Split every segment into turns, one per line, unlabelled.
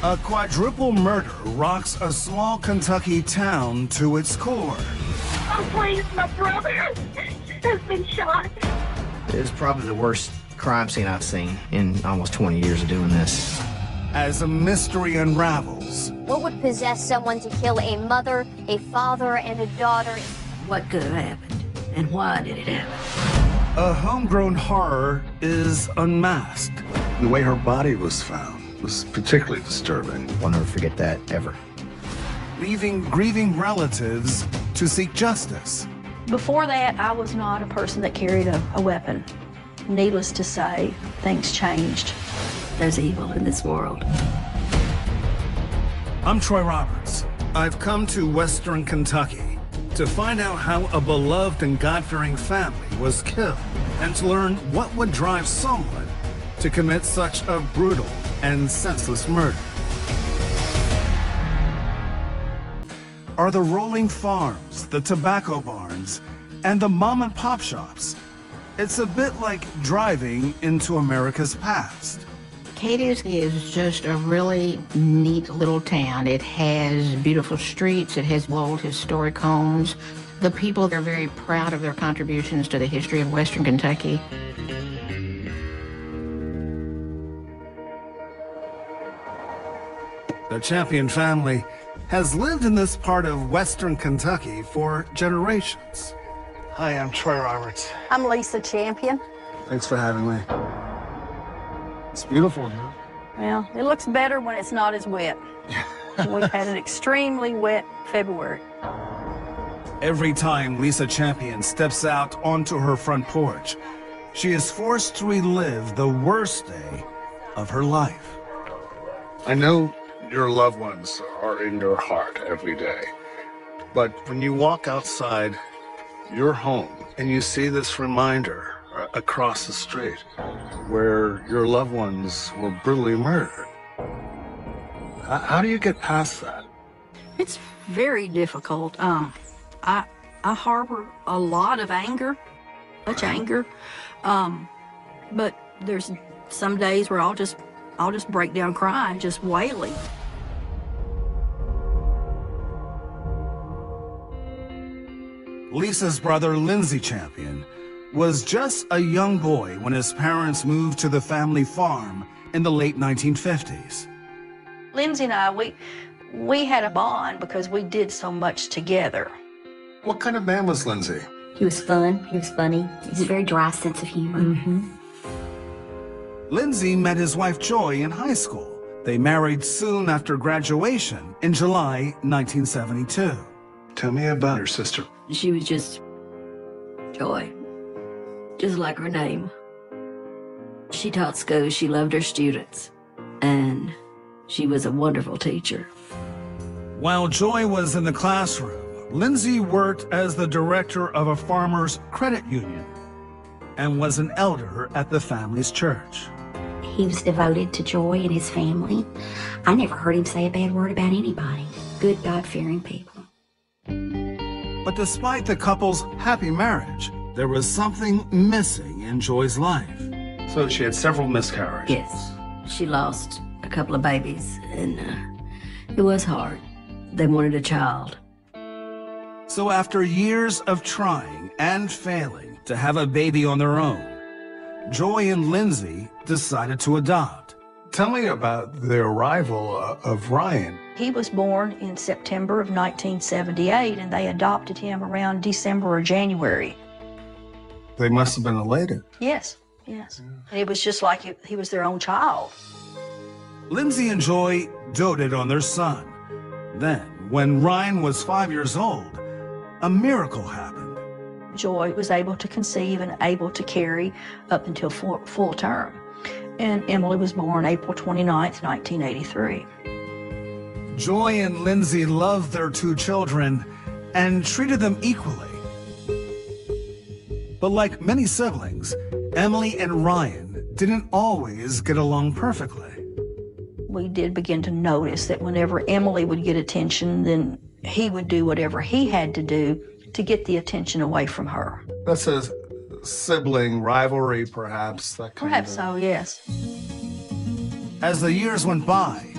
A quadruple murder rocks a small Kentucky town to its core.
Oh, please, my brother has been shot.
It was probably the worst crime scene I've seen in almost 20 years of doing this.
As a mystery unravels.
What would possess someone to kill a mother, a father, and a daughter?
What could have happened, and why did it happen?
A homegrown horror is unmasked.
The way her body was found was particularly disturbing.
I'll never forget that, ever.
Leaving grieving relatives to seek justice.
Before that, I was not a person that carried a weapon. Needless to say, things changed.
There's evil in this world.
I'm Troy Roberts. I've come to Western Kentucky to find out how a beloved and God-fearing family was killed and to learn what would drive someone to commit such a brutal and senseless murder. Are the rolling farms, the tobacco barns, and the mom and pop shops? It's a bit like driving into America's past.
Cadiz is just a really neat little town. It has beautiful streets, it has old historic homes. The people are very proud of their contributions to the history of Western Kentucky.
The Champion family has lived in this part of Western Kentucky for generations. Hi, I'm Troy Roberts.
I'm Lisa Champion.
Thanks for having me. It's beautiful here.
Well, it looks better when it's not as wet. We've had an extremely wet February.
Every time Lisa Champion steps out onto her front porch, she is forced to relive the worst day of her life.
I know your loved ones are in your heart every day, but when you walk outside your home and you see this reminder across the street where your loved ones were brutally murdered, how do you get past that?
It's very difficult. I harbor a lot of anger, much anger, but there's some days where I'll just break down crying, just wailing.
Lisa's brother, Lindsey Champion, was just a young boy when his parents moved to the family farm in the late 1950s.
Lindsey and I, we had a bond because we did so much together.
What kind of man was Lindsey?
He was fun, he was funny. He has a very dry sense of humor.
Lindsey met his wife Joy in high school. They married soon after graduation in July 1972.
Tell me about her sister.
She was just Joy, just like her name. She taught school, she loved her students, and she was a wonderful teacher.
While Joy was in the classroom, Lindsey worked as the director of a farmers' credit union and was an elder at the family's church.
He was devoted to Joy and his family. I never heard him say a bad word about anybody. Good, God-fearing people.
But despite the couple's happy marriage, there was something missing in Joy's life.
So she had several miscarriages.
Yes, she lost a couple of babies, and it was hard. They wanted a child.
So after years of trying and failing to have a baby on their own, Joy and Lindsey decided to adopt.
Tell me about the arrival of Ryan.
He was born in September of 1978, and they adopted him around December or January.
They must have been elated.
Yes, yes. And it was just like he was their own child.
Lindsey and Joy doted on their son. Then, when Ryan was 5 years old, a miracle happened.
Joy was able to conceive and able to carry up until full term. And Emily was born April 29th, 1983.
Joy and Lindsey loved their two children and treated them equally. But like many siblings, Emily and Ryan didn't always get along perfectly.
We did begin to notice that whenever Emily would get attention, then he would do whatever he had to do to get the attention away from her.
That's a sibling rivalry, perhaps.
Perhaps so, yes.
As the years went by,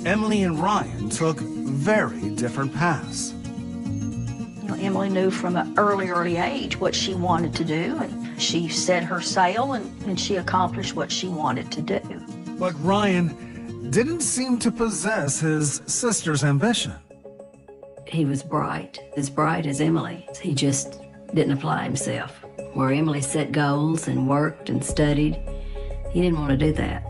Emily and Ryan took very different paths.
You know, Emily knew from an early age what she wanted to do, and she set her sail and she accomplished what she wanted to do.
But Ryan didn't seem to possess his sister's ambition.
He was bright, as bright as Emily. He just didn't apply himself. Where Emily set goals and worked and studied, he didn't want to do that.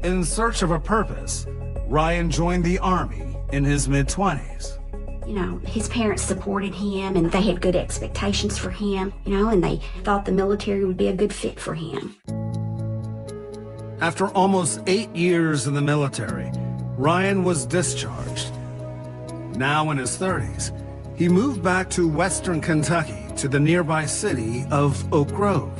In search of a purpose, Ryan joined the Army in his mid-20s.
You know, his parents supported him and they had good expectations for him, you know, and they thought the military would be a good fit for him.
After almost 8 years in the military, Ryan was discharged. Now in his 30s, he moved back to Western Kentucky to the nearby city of Oak Grove.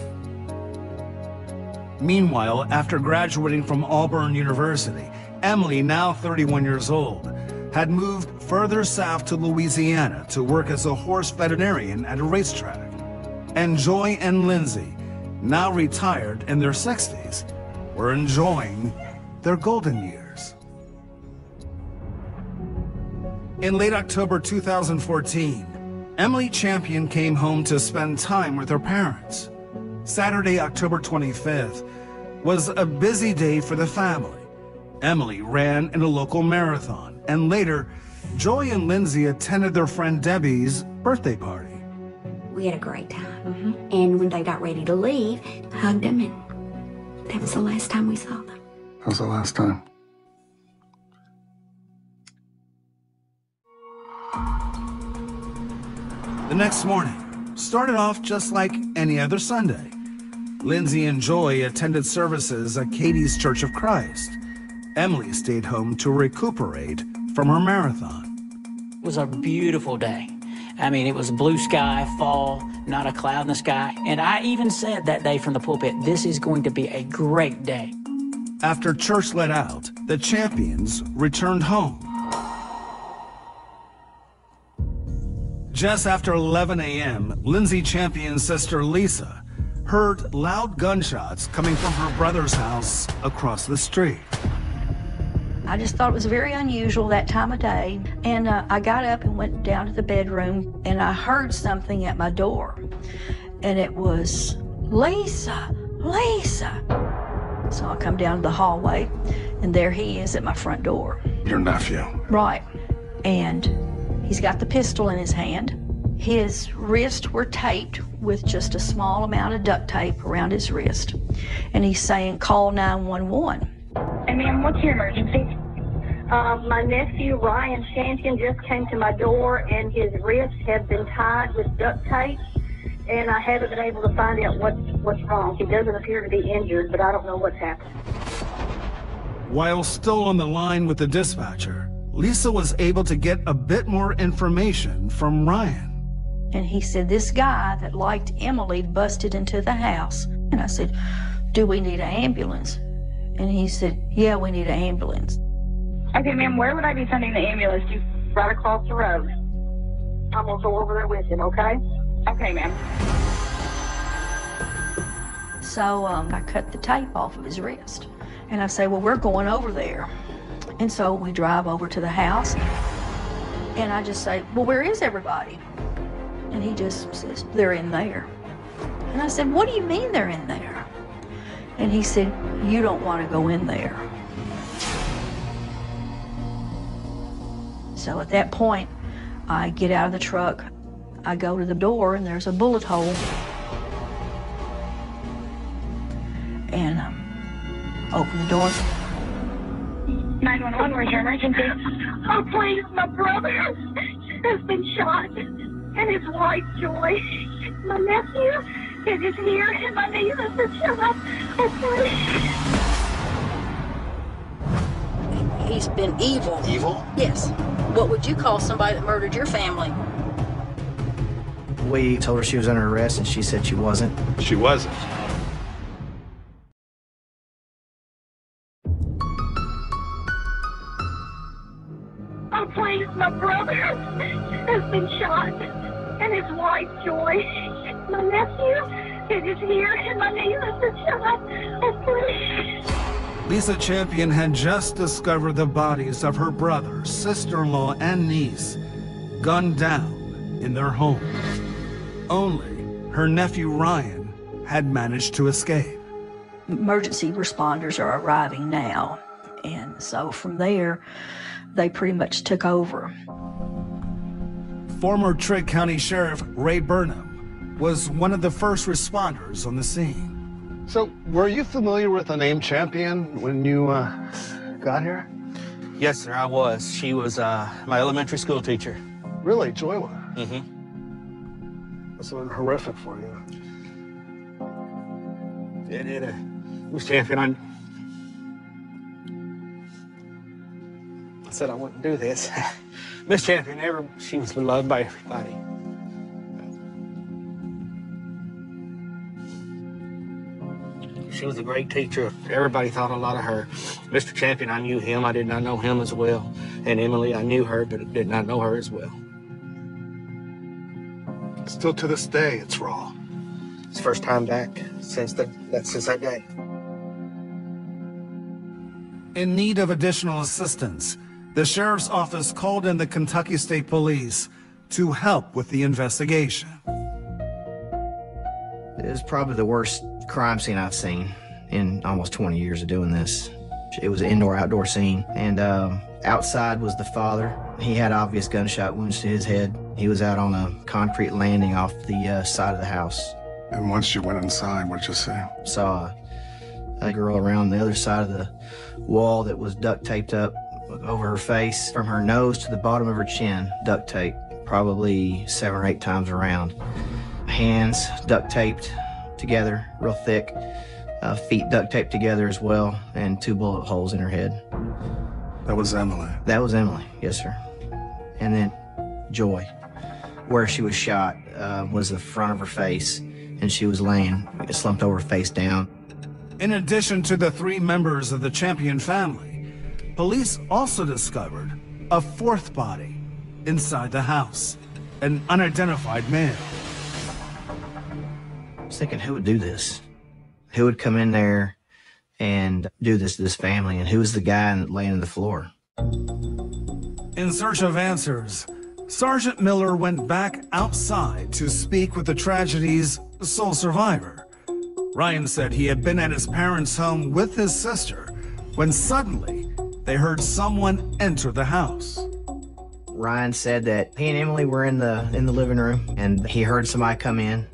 Meanwhile, after graduating from Auburn University, Emily, now 31 years old, had moved further south to Louisiana to work as a horse veterinarian at a racetrack. And Joy and Lindsey, now retired in their 60s, were enjoying their golden years. In late October 2014, Emily Champion came home to spend time with her parents. Saturday, October 25th, was a busy day for the family. Emily ran in a local marathon, and later, Joy and Lindsey attended their friend Debbie's birthday party.
We had a great time. And when they got ready to leave, I hugged them, and that was the last time we saw them.
That was the last time.
The next morning started off just like any other Sunday. Lindsey and Joy attended services at Katie's Church of Christ. Emily stayed home to recuperate from her marathon.
It was a beautiful day. I mean, it was blue sky, fall, not a cloud in the sky. And I even said that day from the pulpit, this is going to be a great day.
After church let out, the Champions returned home. Just after 11 a.m., Lindsey Champion's sister Lisa heard loud gunshots coming from her brother's house across the street.
I just thought it was very unusual that time of day, and I got up and went down to the bedroom, and I heard something at my door, and it was, "Lisa, Lisa." So I come down to the hallway, and there he is at my front door.
Your nephew.
Right, and he's got the pistol in his hand. His wrists were taped with just a small amount of duct tape around his wrist, and he's saying, "Call 911."
Hey, ma'am, what's your emergency? My nephew, Ryan Champion, just came to my door, and his wrists have been tied with duct tape, and I haven't been able to find out what's wrong. He doesn't appear to be injured, but I don't know what's happened.
While still on the line with the dispatcher, Lisa was able to get a bit more information from Ryan.
And he said, "This guy that liked Emily busted into the house." And I said, "Do we need an ambulance?" And he said, "Yeah, we need an ambulance."
Okay, ma'am, where would I be sending the ambulance to? Right across the road. I'm going to go over there with him, okay? Okay, ma'am.
So I cut the tape off of his wrist. And I say, "Well, we're going over there." And so we drive over to the house. And I just say, "Well, where is everybody?" And he just says, "They're in there." And I said, "What do you mean they're in there?" And he said, "You don't want to go in there." So at that point, I get out of the truck, I go to the door, and there's a bullet hole. And open the door.
911, where's your emergency? Oh, please, my brother has been shot, and his wife, Joy. My nephew is here, and my niece has been shot. Oh, please.
He's been evil.
Evil?
Yes. What would you call somebody that murdered your family?
We told her she was under arrest, and she said she wasn't.
She wasn't.
Oh, please, my brother has been shot, and his wife, Joy. My nephew is here, and my niece has been shot. Oh, please.
Lisa Champion had just discovered the bodies of her brother, sister-in-law, and niece gunned down in their home. Only her nephew Ryan had managed to escape.
Emergency responders are arriving now, and so from there, they pretty much took over.
Former Trigg County Sheriff Ray Burnham was one of the first responders on the scene.
So, were you familiar with the name Champion when you got here?
Yes, sir, I was. She was my elementary school teacher.
Really, Joy was?
Mm-hmm.
That's been horrific for you.
It was Champion. I said I wouldn't do this. Miss Champion, she was beloved by everybody. She was a great teacher. Everybody thought a lot of her. Mr. Champion, I knew him. I did not know him as well. And Emily, I knew her, but did not know her as well.
Still to this day, it's raw.
It's the first time back since that day.
In need of additional assistance, the sheriff's office called in the Kentucky State Police to help with the investigation.
It was probably the worst crime scene I've seen in almost 20 years of doing this. It was an indoor-outdoor scene, and outside was the father. He had obvious gunshot wounds to his head. He was out on a concrete landing off the side of the house.
And once you went inside, what'd you see?
Saw a girl around the other side of the wall that was duct taped up over her face, from her nose to the bottom of her chin, duct tape, probably 7 or 8 times around. Hands duct taped together, real thick. Feet duct taped together as well, and 2 bullet holes in her head.
That was Emily?
That was Emily, yes, sir. And then Joy, where she was shot, was the front of her face, and she was laying slumped over face down.
In addition to the 3 members of the Champion family, police also discovered a 4th body inside the house, an unidentified male.
I was thinking, who would do this? Who would come in there and do this to this family, and who was the guy laying on the floor?
In search of answers, Sergeant Miller went back outside to speak with the tragedy's sole survivor. Ryan said he had been at his parents' home with his sister when suddenly they heard someone enter the house.
Ryan said that he and Emily were in the living room, and he heard somebody come in,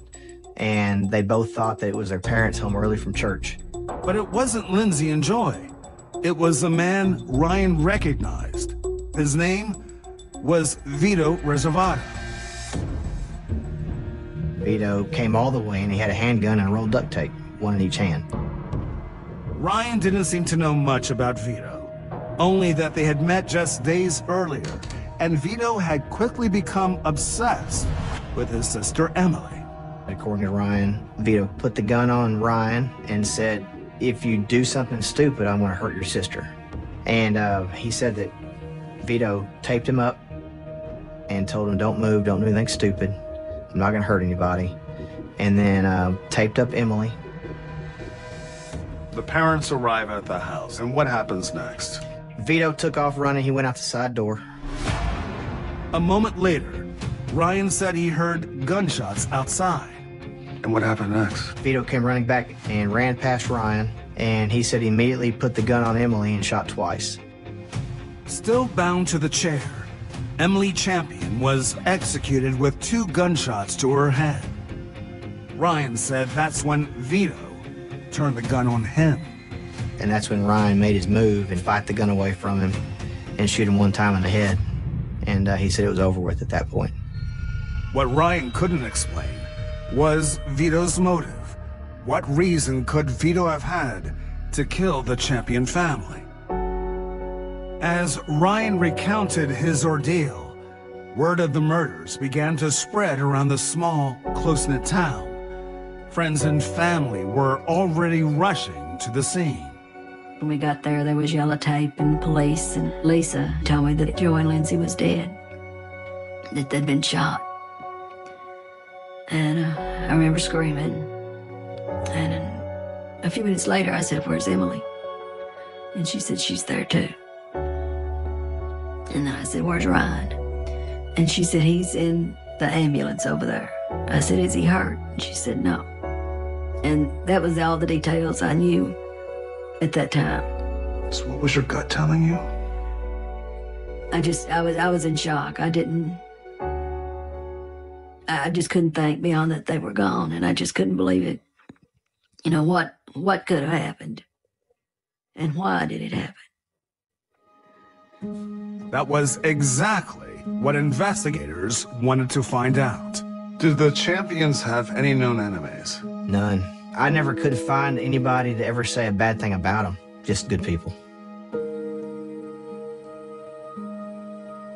and they both thought that it was their parents home early from church.
But it wasn't Lindsey and Joy. It was a man Ryan recognized. His name was Vito Riservato.
Vito came all the way, and he had a handgun and a roll of duct tape, one in each hand.
Ryan didn't seem to know much about Vito, only that they had met just days earlier, and Vito had quickly become obsessed with his sister Emily.
According to Ryan, Vito put the gun on Ryan and said, "If you do something stupid, I'm going to hurt your sister." And he said that Vito taped him up and told him, "Don't move, don't do anything stupid. I'm not going to hurt anybody." And then taped up Emily.
The parents arrive at the house, and what happens next?
Vito took off running. He went out the side door.
A moment later, Ryan said he heard gunshots outside.
And what happened next?
Vito came running back and ran past Ryan, and he said he immediately put the gun on Emily and shot twice.
Still bound to the chair, Emily Champion was executed with 2 gunshots to her head. Ryan said that's when Vito turned the gun on him.
And that's when Ryan made his move and fight the gun away from him and shoot him 1 time in the head. And he said it was over with at that point.
What Ryan couldn't explain was Vito's motive. What reason could Vito have had to kill the Champion family? As Ryan recounted his ordeal, word of the murders began to spread around the small, close-knit town. Friends and family were already rushing to the scene.
When we got there was yellow tape and police, and Lisa told me that Joy and Lindsey was dead, that they'd been shot. And I remember screaming. And a few minutes later, I said, "Where's Emily?" And she said, she's there too. And then I said, where's Ryan? And she said, he's in the ambulance over there. I said, is he hurt? And she said, no. And that was all the details I knew at that time.
So what was your gut telling you?
I was in shock. I just couldn't think beyond that they were gone, and I just couldn't believe it. You know, what could have happened? And why did it happen?
That was exactly what investigators wanted to find out.
Did the champions have any known enemies?
None. I never could find anybody to ever say a bad thing about them. Just good people.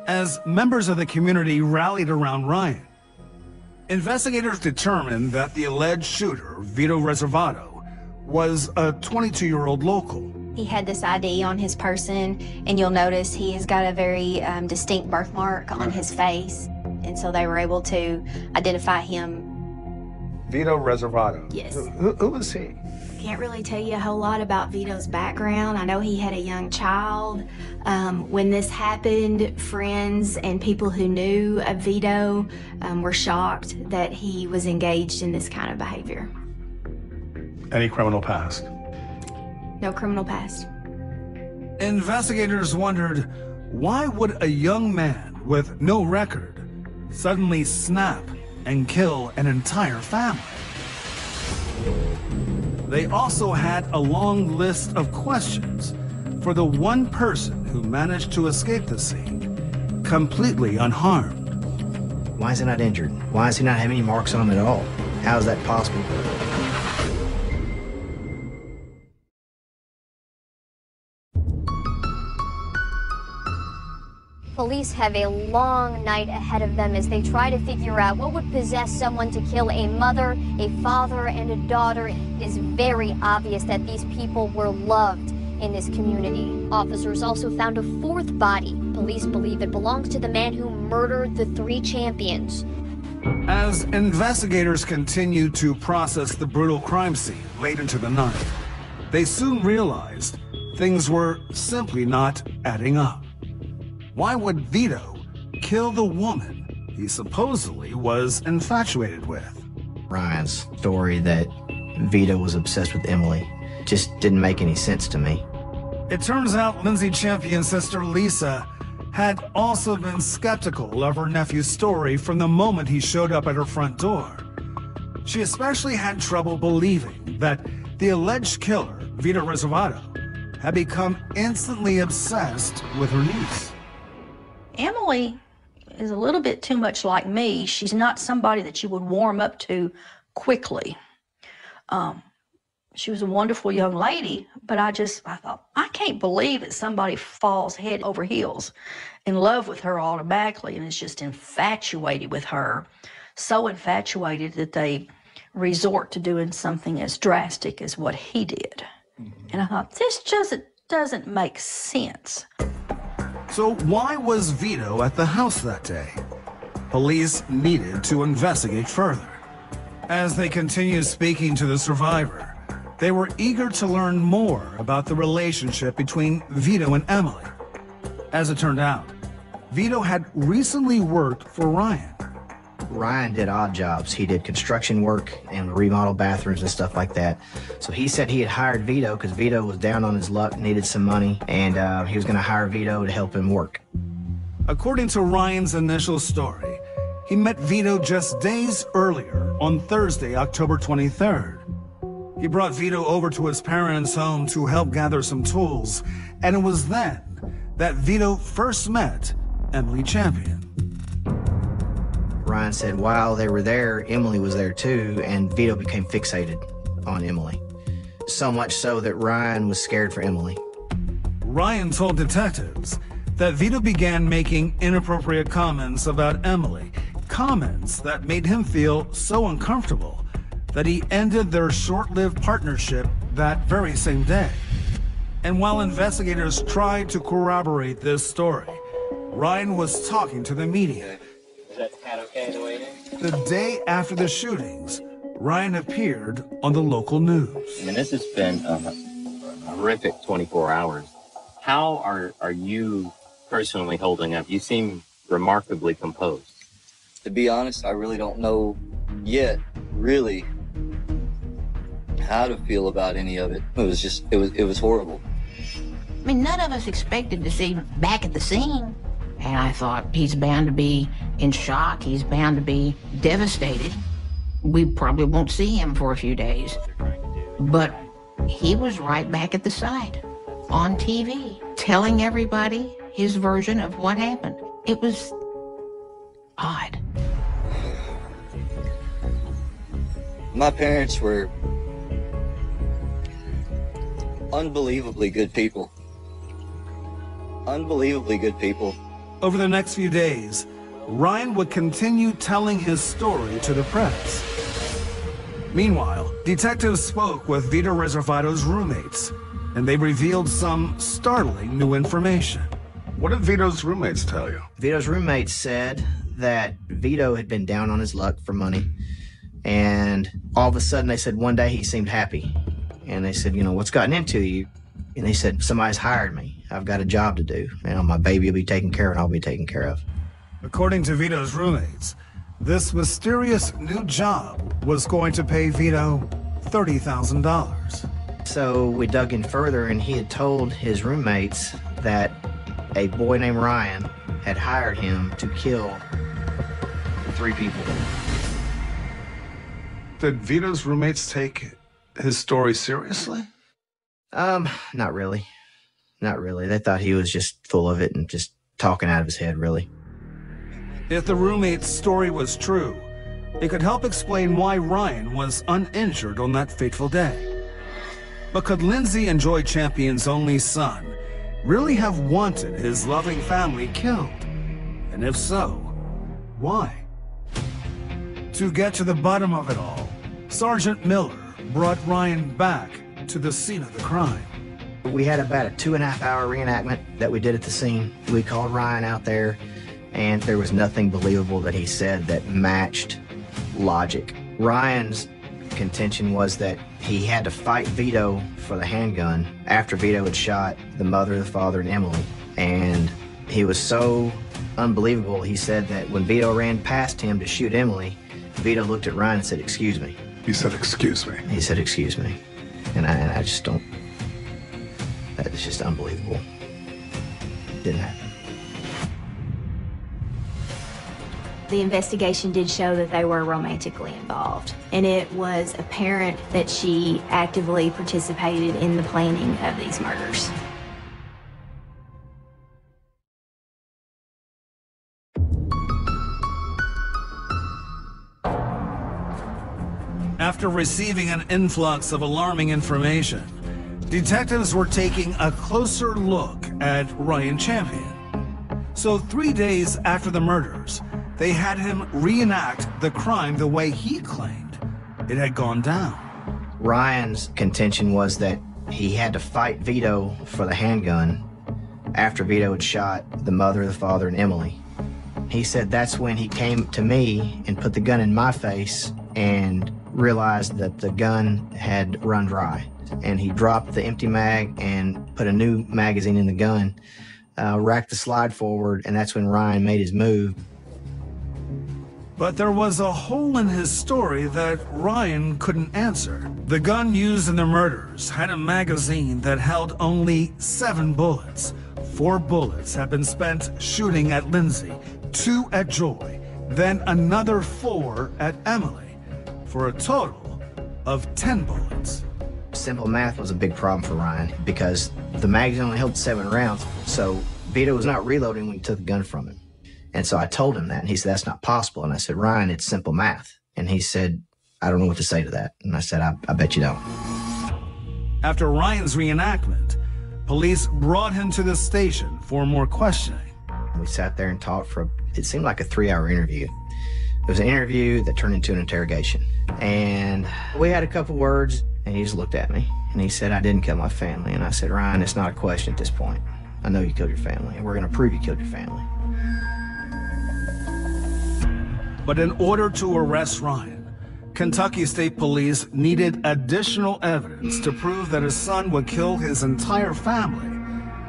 As members of the community rallied around Ryan, investigators determined that the alleged shooter, Vito Riservato, was a 22-year-old local.
He had this ID on his person, and you'll notice he has got a very distinct birthmark on his face, and so they were able to identify him.
Vito Riservato?
Yes.
Who was he?
Can't really tell you a whole lot about Vito's background. I know he had a young child. When this happened, friends and people who knew of Vito were shocked that he was engaged in this kind of behavior.
Any criminal past?
No criminal past.
Investigators wondered, why would a young man with no record suddenly snap and kill an entire family? They also had a long list of questions for the one person who managed to escape the scene completely unharmed.
Why is he not injured? Why does he not have any marks on him at all? How is that possible?
Police have a long night ahead of them as they try to figure out what would possess someone to kill a mother, a father, and a daughter. It is very obvious that these people were loved in this community. Officers also found a fourth body. Police believe it belongs to the man who murdered the three champions.
As investigators continued to process the brutal crime scene late into the night, they soon realized things were simply not adding up. Why would Vito kill the woman he supposedly was infatuated with?
Ryan's story that Vito was obsessed with Emily just didn't make any sense to me.
It turns out Lindsey Champion's sister Lisa had also been skeptical of her nephew's story from the moment he showed up at her front door. She especially had trouble believing that the alleged killer, Vito Riservato, had become instantly obsessed with her niece.
Emily is a little bit too much like me. She's not somebody that you would warm up to quickly. She was a wonderful young lady, but I thought, I can't believe that somebody falls head over heels in love with her automatically and is just infatuated with her. So infatuated that they resort to doing something as drastic as what he did. And I thought, this just doesn't make sense.
So why was Vito at the house that day? Police needed to investigate further. As they continued speaking to the survivor, they were eager to learn more about the relationship between Vito and Emily. As it turned out, Vito had recently worked for Ryan.
Ryan did odd jobs. He did construction work and remodeled bathrooms and stuff like that. So he said he had hired Vito because Vito was down on his luck, needed some money, and he was going to hire Vito to help him work.
According to Ryan's initial story, he met Vito just days earlier on Thursday, October 23rd. He brought Vito over to his parents' home to help gather some tools, and it was then that Vito first met Emily Champion.
Ryan said while they were there, Emily was there too, and Vito became fixated on Emily. So much so that Ryan was scared for Emily.
Ryan told detectives that Vito began making inappropriate comments about Emily, comments that made him feel so uncomfortable that he ended their short-lived partnership that very same day. And while investigators tried to corroborate this story, Ryan was talking to the media.
Is that cat okay the way it is?
The day after the shootings, Ryan appeared on the local news.
I mean, this has been a horrific 24 hours. How are you personally holding up? You seem remarkably composed.
To be honest, I really don't know yet, really, how to feel about any of it. It was horrible.
I mean, none of us expected to see back at the scene. And I thought, he's bound to be in shock. He's bound to be devastated. We probably won't see him for a few days. But he was right back at the site, on TV, telling everybody his version of what happened. It was odd.
My parents were unbelievably good people. Unbelievably good people.
Over the next few days, Ryan would continue telling his story to the press. Meanwhile, detectives spoke with Vito Riservato's roommates, and they revealed some startling new information.
What did Vito's roommates tell you?
Vito's roommates said that Vito had been down on his luck for money, and all of a sudden they said one day he seemed happy. And they said, you know, what's gotten into you? And they said, somebody's hired me. I've got a job to do. You know, my baby will be taken care of and I'll be taken care of.
According to Vito's roommates, this mysterious new job was going to pay Vito $30,000.
So we dug in further, and he had told his roommates that a boy named Ryan had hired him to kill 3 people.
Did Vito's roommates take his story seriously?
Not really. Not really. They thought he was just full of it and just talking out of his head, really.
If the roommate's story was true, it could help explain why Ryan was uninjured on that fateful day. But could Lindsey and Joy Champion's only son really have wanted his loving family killed? And if so, why? To get to the bottom of it all, Sergeant Miller brought Ryan back to the scene of the crime.
We had about a 2.5-hour reenactment that we did at the scene. We called Ryan out there, and there was nothing believable that he said that matched logic. Ryan's contention was that he had to fight Vito for the handgun after Vito had shot the mother, the father, and Emily. And he was so unbelievable, he said that when Vito ran past him to shoot Emily, Vito looked at Ryan and said, "Excuse me."
He said, "Excuse me."
He said, "Excuse me." And I just don't, that's just unbelievable. Didn't happen.
The investigation did show that they were romantically involved, and it was apparent that she actively participated in the planning of these murders.
After receiving an influx of alarming information, detectives were taking a closer look at Ryan Champion. So 3 days after the murders, they had him reenact the crime the way he claimed it had gone down.
Ryan's contention was that he had to fight Vito for the handgun after Vito had shot the mother, the father, and Emily. He said that's when he came to me and put the gun in my face and realized that the gun had run dry. And he dropped the empty mag and put a new magazine in the gun, racked the slide forward, and that's when Ryan made his move.
But there was a hole in his story that Ryan couldn't answer. The gun used in the murders had a magazine that held only 7 bullets. 4 bullets had been spent shooting at Lindsey, 2 at Joy, then another 4 at Emily, for a total of 10 bullets.
Simple math was a big problem for Ryan because the magazine only held 7 rounds, so Vito was not reloading when he took the gun from him. And so I told him that, and he said, "That's not possible." And I said, "Ryan, it's simple math." And he said, "I don't know what to say to that." And I said, I bet you don't.
After Ryan's reenactment, police brought him to the station for more questioning.
We sat there and talked for, it seemed like a 3-hour interview. It was an interview that turned into an interrogation. And we had a couple words, and he just looked at me, and he said, "I didn't kill my family." And I said, "Ryan, it's not a question at this point. I know you killed your family, and we're going to prove you killed your family."
But in order to arrest Ryan, Kentucky State Police needed additional evidence to prove that his son would kill his entire family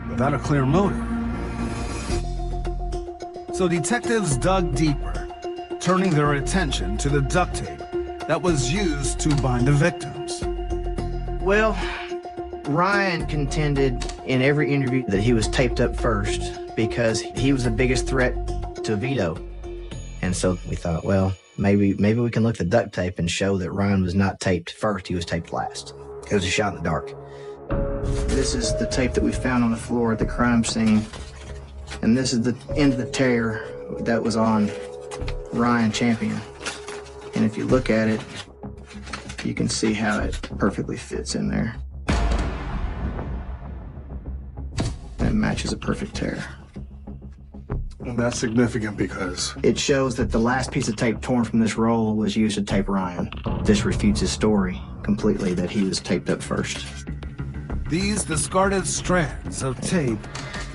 without a clear motive. So detectives dug deeper, turning their attention to the duct tape that was used to bind the victims.
Well, Ryan contended in every interview that he was taped up first because he was the biggest threat to Vito. And so we thought, well, maybe we can look at the duct tape and show that Ryan was not taped first, he was taped last. It was a shot in the dark. This is the tape that we found on the floor at the crime scene. And this is the end of the tear that was on Ryan Champion. And if you look at it, you can see how it perfectly fits in there. And it matches a perfect tear.
And that's significant because
it shows that the last piece of tape torn from this roll was used to tape Ryan. This refutes his story completely that he was taped up first.
These discarded strands of tape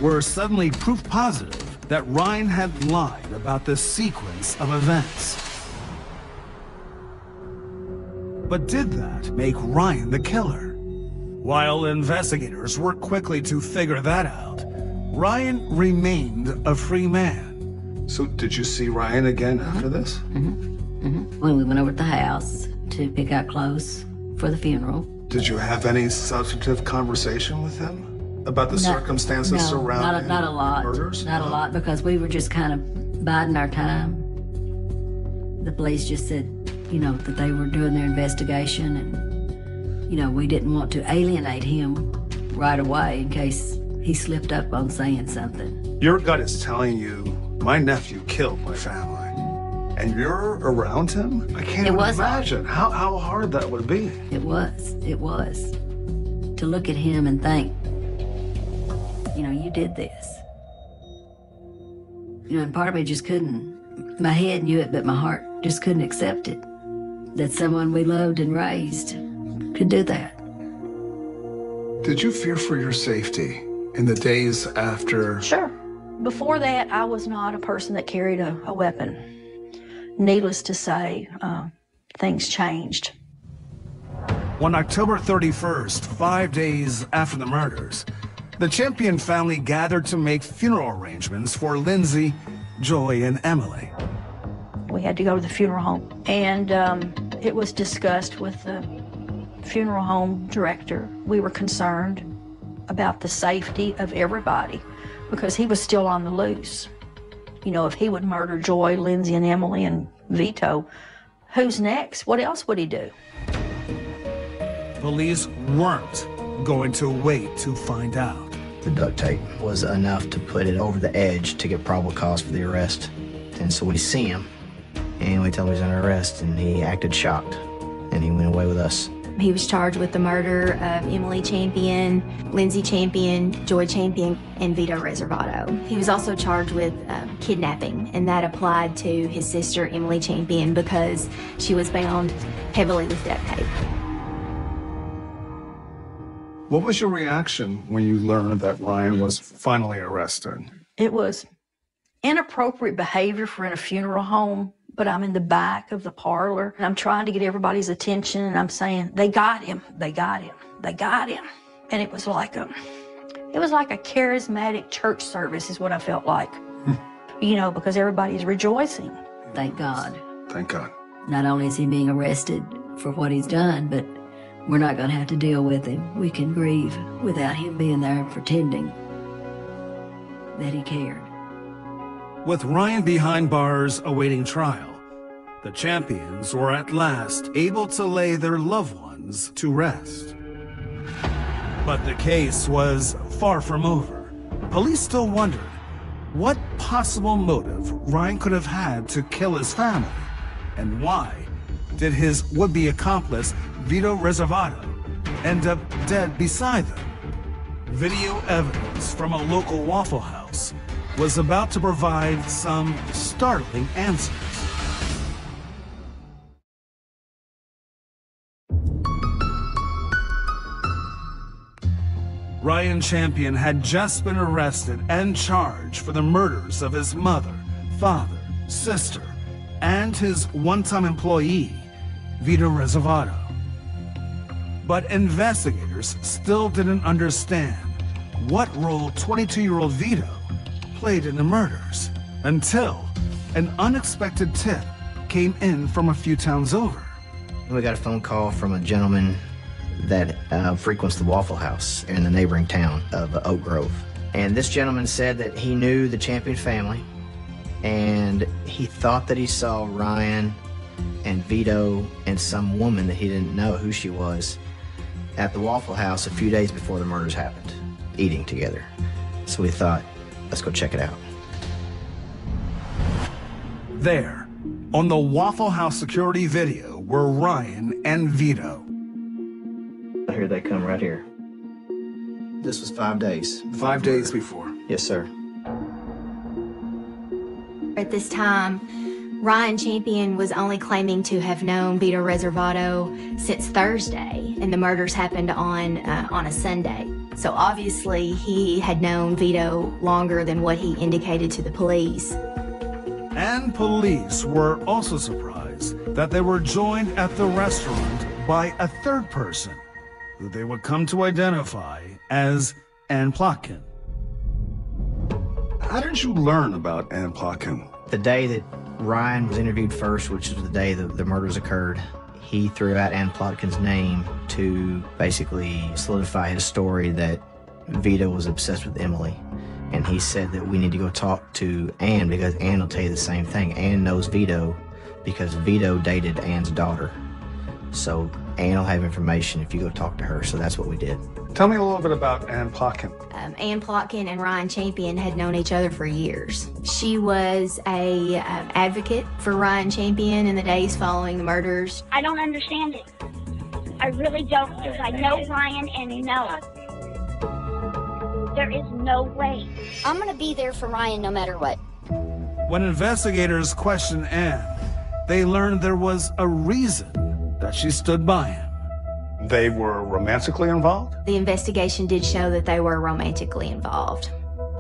were suddenly proof positive that Ryan had lied about the sequence of events. But did that make Ryan the killer? While investigators worked quickly to figure that out, Ryan remained a free man.
So did you see Ryan again after this?
When we went over to the house to pick out clothes for the funeral.
Did you have any substantive conversation with him about the circumstances surrounding
not a lot.
Murders?
Not a lot, because we were just kind of biding our time. The police just said, you know, that they were doing their investigation, and, you know, we didn't want to alienate him right away in case he slipped up on saying something.
Your gut is telling you, my nephew killed my family. And you're around him? I can't even imagine how hard that would be.
It was. To look at him and think, you know, you did this. You know, and part of me just couldn't. My head knew it, but my heart just couldn't accept it. That someone we loved and raised could do that.
Did you fear for your safety in the days after?
Sure. Before that, I was not a person that carried a weapon. Needless to say, things changed.
On October 31st, 5 days after the murders, the Champion family gathered to make funeral arrangements for Lindsey, Joy, and Emily.
We had to go to the funeral home, and it was discussed with the funeral home director. We were concerned about the safety of everybody because he was still on the loose. You know, if he would murder Joy, Lindsey, and Emily, and Vito, who's next? What else would he do?
Police weren't going to wait to find out.
The duct tape was enough to put it over the edge to get probable cause for the arrest. And so we see him, and we tell him he's under arrest, and he acted shocked, and he went away with us.
He was charged with the murder of Emily Champion, Lindsey Champion, Joy Champion, and Vito Riservato. He was also charged with kidnapping, and that applied to his sister, Emily Champion, because she was bound heavily with duct tape.
What was your reaction when you learned that Ryan was finally arrested?
It was inappropriate behavior for in a funeral home, but I'm in the back of the parlor, and I'm trying to get everybody's attention, and I'm saying, they got him, they got him, they got him. And it was like a charismatic church service is what I felt like, you know, because everybody's rejoicing.
Thank God.
Thank God.
Not only is he being arrested for what he's done, but we're not going to have to deal with him. We can grieve without him being there pretending that he cared.
With Ryan behind bars awaiting trial, the Champions were at last able to lay their loved ones to rest. But the case was far from over. Police still wondered what possible motive Ryan could have had to kill his family, and why did his would-be accomplice, Vito Riservato, end up dead beside them? Video evidence from a local Waffle House was about to provide some startling answers. Ryan Champion had just been arrested and charged for the murders of his mother, father, sister, and his one-time employee, Vito Riservato. But investigators still didn't understand what role 22-year-old Vito played in the murders until an unexpected tip came in from a few towns over.
We got a phone call from a gentleman that frequents the Waffle House in the neighboring town of Oak Grove. And this gentleman said that he knew the Champion family, and he thought that he saw Ryan and Vito and some woman that he didn't know who she was at the Waffle House a few days before the murders happened, eating together. So we thought, let's go check it out.
There, on the Waffle House security video, were Ryan and Vito.
Here they come right here. This was 5 days.
5 days before.
Yes, sir.
At this time, Ryan Champion was only claiming to have known Vito Riservato since Thursday, and the murders happened on a Sunday. So obviously, he had known Vito longer than what he indicated to the police.
And police were also surprised that they were joined at the restaurant by a third person, who they would come to identify as Ann Plotkin.
How did you learn about Ann Plotkin?
The day that Ryan was interviewed first, which was the day that the murders occurred, he threw out Ann Plotkin's name to basically solidify his story that Vito was obsessed with Emily. And he said that we need to go talk to Ann because Ann will tell you the same thing. Ann knows Vito because Vito dated Ann's daughter. So Ann will have information if you go talk to her. So that's what we did.
Tell me a little bit about Ann Plotkin.
Ann Plotkin and Ryan Champion had known each other for years. She was a advocate for Ryan Champion in the days following the murders.
I don't understand it. I really don't, because I know Ryan and no. There is no way.
I'm gonna be there for Ryan no matter what.
When investigators questioned Ann, they learned there was a reason that she stood by him.
They were romantically involved?
The investigation did show that they were romantically involved.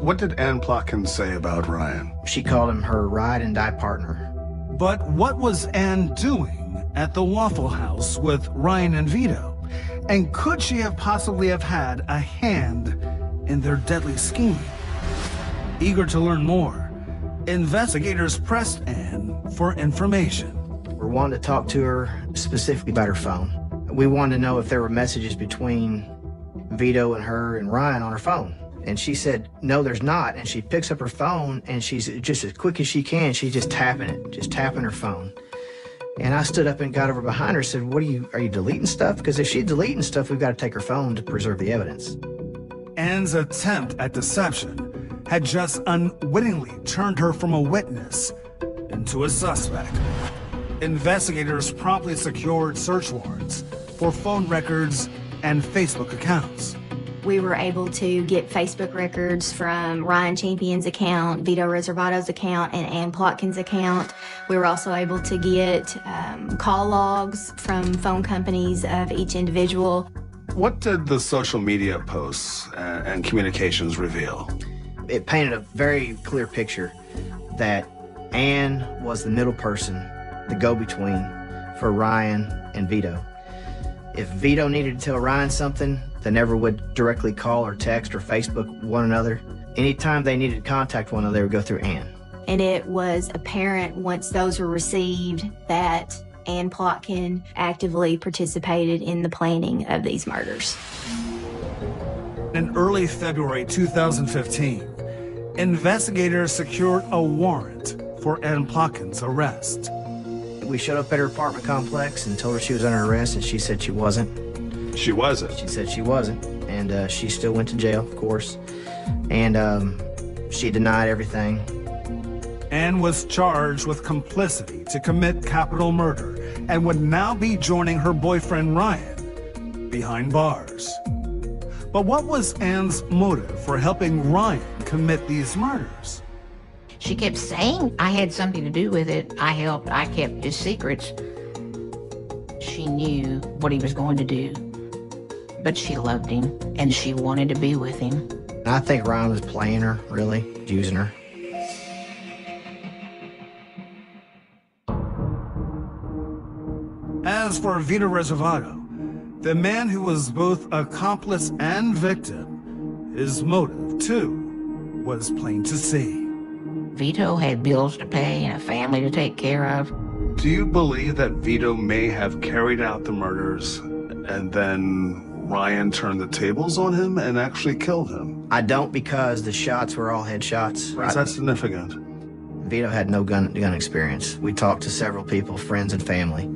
What did Ann Plotkin say about Ryan?
She called him her ride and die partner.
But what was Ann doing at the Waffle House with Ryan and Vito? And could she have possibly have had a hand in their deadly scheme? Eager to learn more, investigators pressed Ann for information.
We wanted to talk to her specifically about her phone. We wanted to know if there were messages between Vito and her and Ryan on her phone. And she said, no, there's not. And she picks up her phone and she's just as quick as she can, she's just tapping her phone. And I stood up and got over behind her and said, are you deleting stuff? Because if she's deleting stuff, we've got to take her phone to preserve the evidence.
Ann's attempt at deception had just unwittingly turned her from a witness into a suspect. Investigators promptly secured search warrants for phone records and Facebook accounts.
We were able to get Facebook records from Ryan Champion's account, Vito Riservato's account, and Ann Plotkin's account. We were also able to get call logs from phone companies of each individual.
What did the social media posts and communications reveal?
It painted a very clear picture that Ann was the middle person, the go-between for Ryan and Vito. If Vito needed to tell Ryan something, they never would directly call or text or Facebook one another. Anytime they needed to contact one another, they would go through Ann.
And it was apparent once those were received that Ann Plotkin actively participated in the planning of these murders.
In early February 2015, investigators secured a warrant for Ann Plotkin's arrest.
We showed up at her apartment complex and told her she was under arrest, and she said she wasn't.
She wasn't?
She said she wasn't, and she still went to jail, of course. And she denied everything.
Ann was charged with complicity to commit capital murder and would now be joining her boyfriend Ryan behind bars. But what was Ann's motive for helping Ryan commit these murders?
She kept saying I had something to do with it. I helped. I kept his secrets. She knew what he was going to do, but she loved him and she wanted to be with him.
I think Ryan was playing her, really, using her.
As as for Vito Riservato, the man who was both accomplice and victim, his motive, too, was plain to see.
Vito had bills to pay and a family to take care of.
Do you believe that Vito may have carried out the murders and then Ryan turned the tables on him and actually killed him?
I don't, because the shots were all headshots.
Is that significant?
Vito had no gun experience. We talked to several people, friends and family.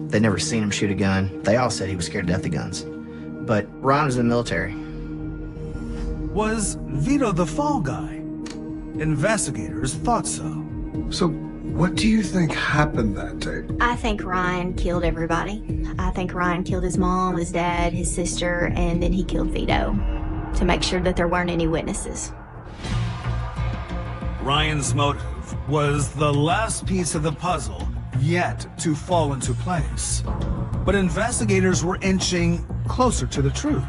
They'd never seen him shoot a gun. They all said he was scared to death of guns. But Ryan was in the military.
Was Vito the fall guy? Investigators thought so.
So what do you think happened that day?
I think Ryan killed everybody. I think Ryan killed his mom, his dad, his sister, and then he killed Vito to make sure that there weren't any witnesses.
Ryan's motive was the last piece of the puzzle yet to fall into place. But investigators were inching closer to the truth.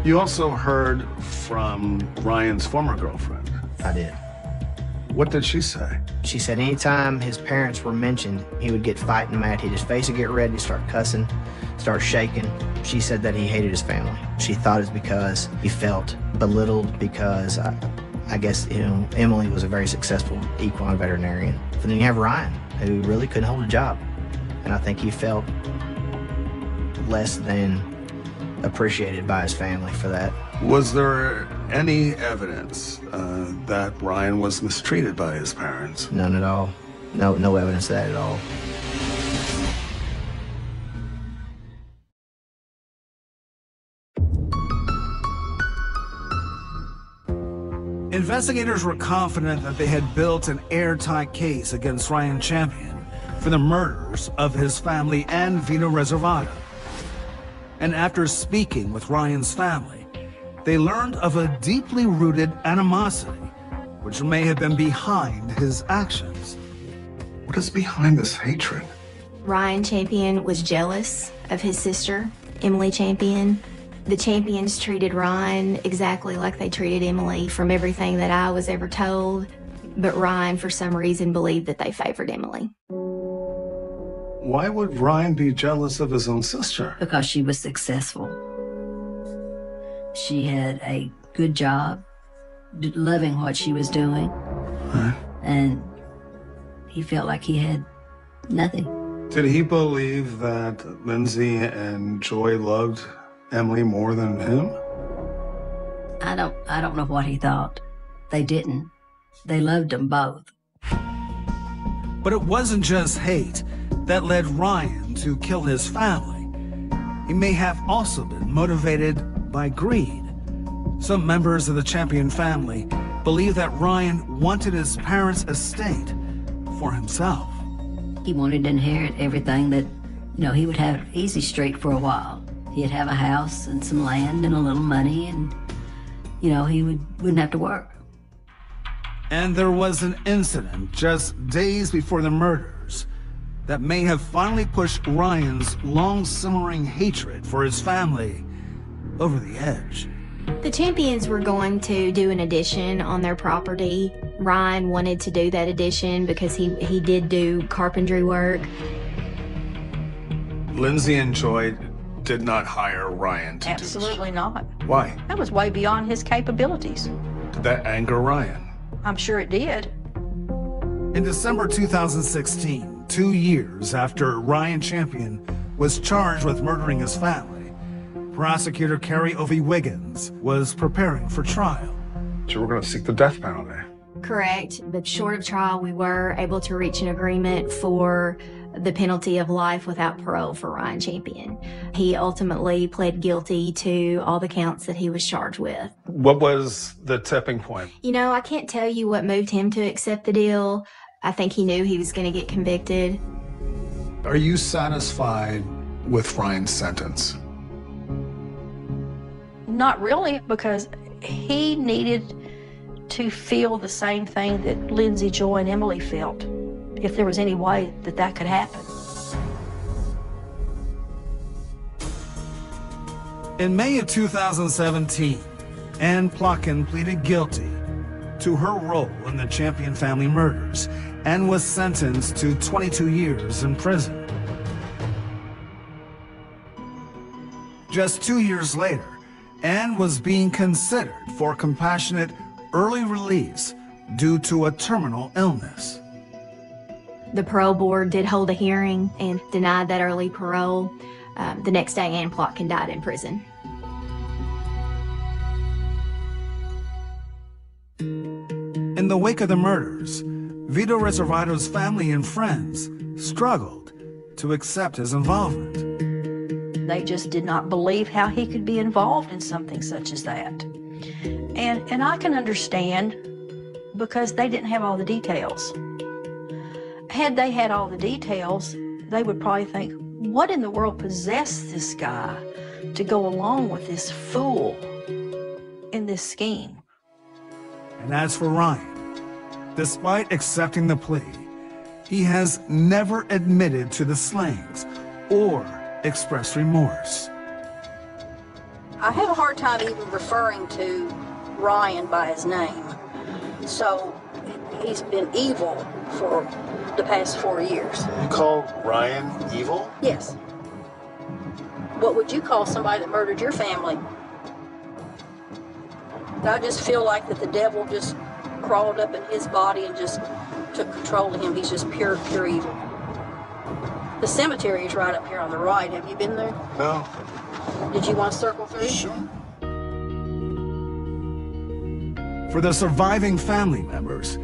You also heard from Ryan's former girlfriend.
I did.
What did she say?
She said anytime his parents were mentioned, he would get fighting mad. His face would get red, he'd start cussing, start shaking. She said that he hated his family. She thought it's because he felt belittled because I guess, you know, Emily was a very successful equine veterinarian. But then you have Ryan, who really couldn't hold a job. And I think he felt less than appreciated by his family for that.
Was there any evidence that Ryan was mistreated by his parents?
None at all. No evidence of that at all.
Investigators were confident that they had built an airtight case against Ryan Champion for the murders of his family and Vito Riservato. And after speaking with Ryan's family, they learned of a deeply rooted animosity, which may have been behind his actions.
What is behind this hatred?
Ryan Champion was jealous of his sister, Emily Champion. The Champions treated Ryan exactly like they treated Emily from everything that I was ever told, but Ryan, for some reason, believed that they favored Emily.
Why would Ryan be jealous of his own sister?
Because she was successful. She had a good job, loving what she was doing, and he felt like he had nothing.
Did he believe that Lindsey and Joy loved Emily more than him?
I don't know what he thought. They didn't. They loved them both.
But it wasn't just hate that led Ryan to kill his family. He may have also been motivated by greed. Some members of the Champion family believe that Ryan wanted his parents' estate for himself.
He wanted to inherit everything that, he would have easy street for a while. He'd have a house and some land and a little money, and, he wouldn't have to work.
And there was an incident just days before the murders that may have finally pushed Ryan's long-simmering hatred for his family over the edge.
The Champions were going to do an addition on their property. Ryan wanted to do that addition because he did do carpentry work.
Lindsey and Joy did not hire Ryan to
Absolutely not.
Why?
That was way beyond his capabilities.
Did that anger Ryan?
I'm sure it did.
In December 2016, 2 years after Ryan Champion was charged with murdering his family, prosecutor Carrie Ovey Wiggins was preparing for trial.
So we're going to seek the death penalty.
Correct, but short of trial, we were able to reach an agreement for the penalty of life without parole for Ryan Champion. He ultimately pled guilty to all the counts that he was charged with.
What was the tipping point?
I can't tell you what moved him to accept the deal. I think he knew he was going to get convicted.
Are you satisfied with Ryan's sentence?
Not really, because he needed to feel the same thing that Lindsey, Joy, and Emily felt, if there was any way that could happen.
In May of 2017, Ann Plotkin pleaded guilty to her role in the Champion family murders and was sentenced to 22 years in prison. Just 2 years later, Anne was being considered for compassionate early release due to a terminal illness.
The parole board did hold a hearing and denied that early parole. The next day, Anne Plotkin died in prison.
In the wake of the murders, Vito Riservato's family and friends struggled to accept his involvement.
They just did not believe how he could be involved in something such as that. And I can understand, because they didn't have all the details. Had they had all the details, they would probably think, what in the world possessed this guy to go along with this fool in this scheme?
And as for Ryan, despite accepting the plea, he has never admitted to the slayings or expressed remorse.
I have a hard time even referring to Ryan by his name. So he's been evil for the past 4 years.
You call Ryan evil?
Yes. What would you call somebody that murdered your family? I just feel like that the devil just crawled up in his body and just took control of him. He's just pure evil. The cemetery is right up here on the right. Have you been there?
No.
Did you want to circle through?
Sure.
For the surviving family members,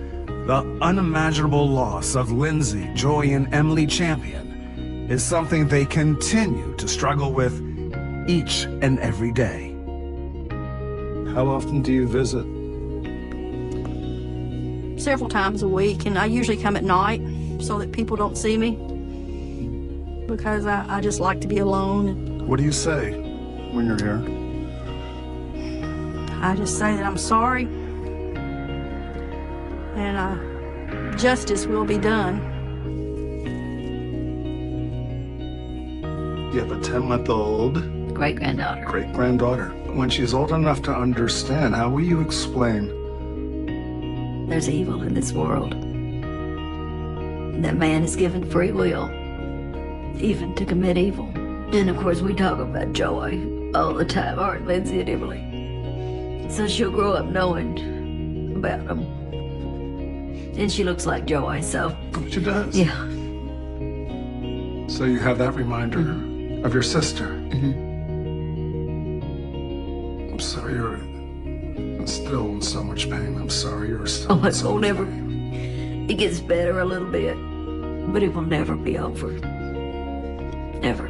the unimaginable loss of Lindsey, Joy, and Emily Champion is something they continue to struggle with each and every day.
How often do you visit?
Several times a week, and I usually come at night so that people don't see me, because I just like to be alone.
What do you say when you're here?
I just say that I'm sorry, and justice will be done.
You have a 10-month-old
great-granddaughter.
Great-granddaughter. When she's old enough to understand, how will you explain?
There's evil in this world. That man is given free will, even to commit evil. And of course, we talk about Joy all the time, aren't Lindsey and Emily? So she'll grow up knowing about them. And she looks like Joy, so.
She does?
Yeah.
So you have that reminder of your sister. I'm sorry you're still in so much pain. I'm sorry you're still
Oh, it won't never. It gets better a little bit, but it will never be over. Never.